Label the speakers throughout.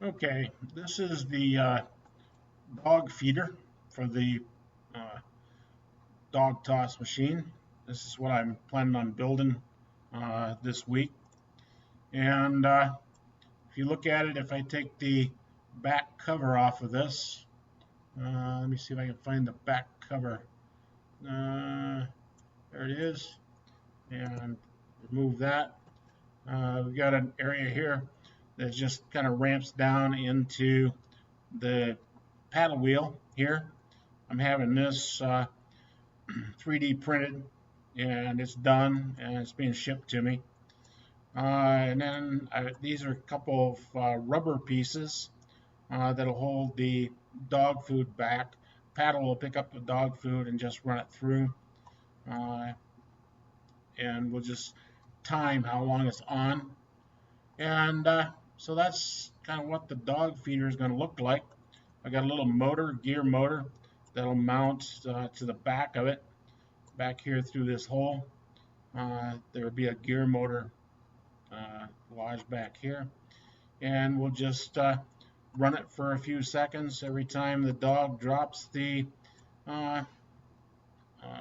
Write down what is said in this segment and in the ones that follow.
Speaker 1: Okay, this is the dog feeder for the uh, dog toss machine. This is what I'm planning on building this week. And if you look at it, if I take the back cover off of this, let me see if I can find the back cover. There it is. And remove that. We've got an area here that just kind of ramps down into the paddle wheel here. I'm having this 3D printed and it's done and it's being shipped to me. And then these are a couple of rubber pieces that'll hold the dog food back. Paddle will pick up the dog food and just run it through. Uh, and we'll just time how long it's on. And so that's kind of what the dog feeder is going to look like. I got a little motor, gear motor, that'll mount to the back of it, back here through this hole. There will be a gear motor lodged back here, and we'll just run it for a few seconds every time the dog drops the uh,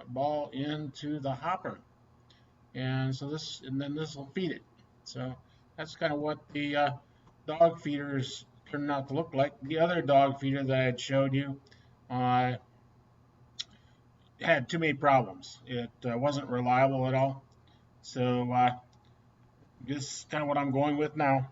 Speaker 1: ball into the hopper. And so and then this will feed it. So that's kind of what the dog feeders turned out to look like. The other dog feeder that I had showed you uh, had too many problems. It wasn't reliable at all. So this is kind of what I'm going with now.